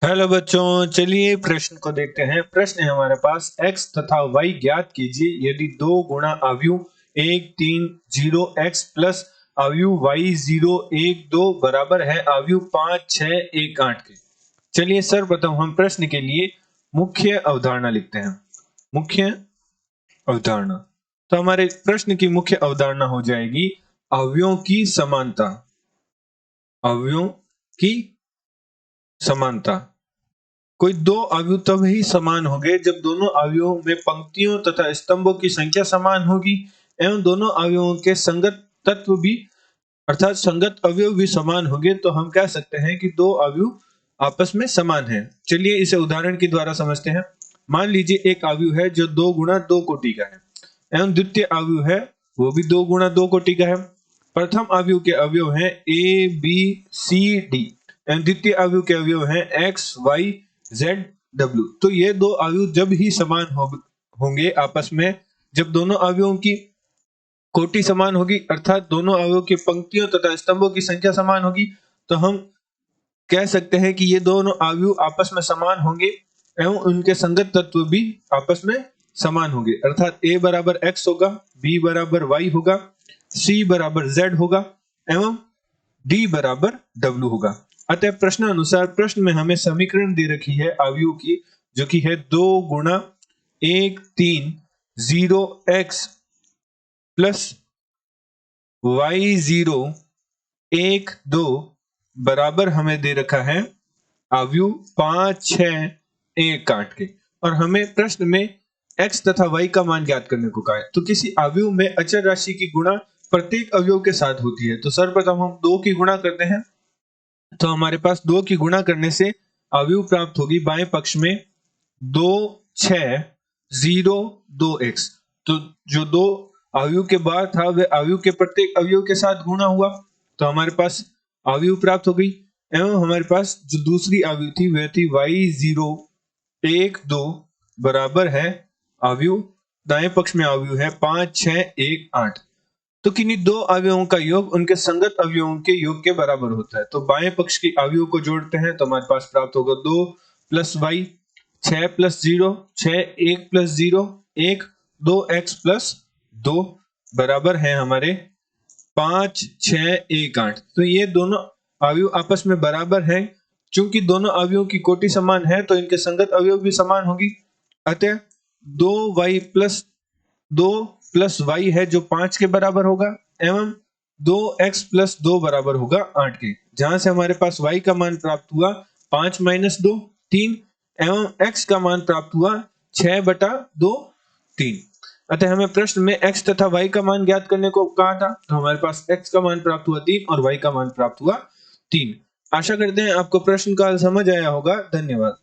Hello बच्चों, चलिए प्रश्न को देखते हैं। प्रश्न है हमारे पास x तथा y ज्ञात कीजिए यदि दो गुणा अवयव 1 3 0 x प्लस अवयव y 0 1 2 बराबर है अवयव 5 6 1 8 के। चलिए सर्वप्रथम हम प्रश्न के लिए मुख्य अवधारणा लिखते हैं। मुख्य अवधारणा, तो हमारे प्रश्न की मुख्य अवधारणा हो जाएगी अवयवों की समानता। अवयवों की समानता। कोई दो अवयव तब ही समान होंगे जब दोनों अवयवों में पंक्तियों तथा स्तंभों की संख्या समान होगी एवं दोनों अवयवों के संगत तत्व भी अर्थात संगत अवयव भी समान होंगे, तो हम कह सकते हैं कि दो अवयव आपस में समान हैं। चलिए इसे उदाहरण के द्वारा समझते हैं। मान लीजिए एक अवयव है जो 2 गुणा 2 कोटि का है एवं द्वितीय अवयव है वो भी 2 गुणा 2 कोटि का है। प्रथम अवयव के अवयव हैं ए बी सी डी एवं द्वितीय अवयव के अवयव हैं एक्स वाई जेड डब्ल्यू। तो ये दो अवयव जब ही समान होंगे आपस में, जब दोनों अवयवों की कोटि समान होगी अर्थात दोनों अवयवों की पंक्तियों तथा स्तंभों की संख्या समान होगी, तो हम कह सकते हैं कि ये दोनों अवयव आपस में समान होंगे एवं उनके संगत तत्व भी आपस में समान होंगे। अर्थात a बराबर x होगा, b बराबर y होगा, c बराबर z होगा एवं d बराबर w होगा। अतः प्रश्न अनुसार प्रश्न में हमें समीकरण दे रखी है अवयव की, जो कि है 2 गुणा 1 3 0 x प्लस y 0 1 2 बराबर हमें दे रखा है अवयव 5 6 1 8 के। और हमें प्रश्न में x तथा y का मान ज्ञात करने को कहा है। तो किसी अवयव में अचर राशि की गुणा प्रत्येक अवयव के साथ होती है। तो सर्वप्रथम हम 2 की गुणा करते हैं, तो हमारे पास 2 की गुणा करने से अवयव प्राप्त होगी बाएं पक्ष में 2 6 0 2x। तो जो दो अवयव के बाद था वह अवयव के प्रत्येक अवयव के साथ गुणा हुआ, तो हमारे पास अवयव प्राप्त हो गई। एवं हमारे पास जो दूसरी अवयव थी वह थी y 0 1 2 बराबर है अवयव दाएं पक्ष में अवयव है 5 6 1 8। तो किन्हीं दो अवयवों का योग उनके संगत अवयवों के योग के बराबर होता है। तो बाएं पक्ष के अवयव को जोड़ते हैं तो हमारे पास प्राप्त होगा 2 plus Y 6 plus 0 6 1 plus 0 1 2x plus 2 बराबर है हमारे 5 6 1 8। तो ये दोनों अवयव आपस में बराबर हैं। चूंकि दोनों अवयवों की कोटि समान है तो इनके संगत अवयव भी समान होगी। अतः 2y प्लस y है जो 5 के बराबर होगा एवं 2x प्लस 2 बराबर होगा 8 के। जहां से हमारे पास y का मान प्राप्त हुआ 5 माइनस 2 3 एवं x का मान प्राप्त हुआ 6 बटा 2 3। अतः हमें प्रश्न में x तथा y का मान ज्ञात करने को कहा था, तो हमारे पास x का मान प्राप्त हुआ 3 और y का मान प्राप्त हुआ 3। आशा करते हैं आपको प्रश्न का समझ आया होगा। धन्यवाद।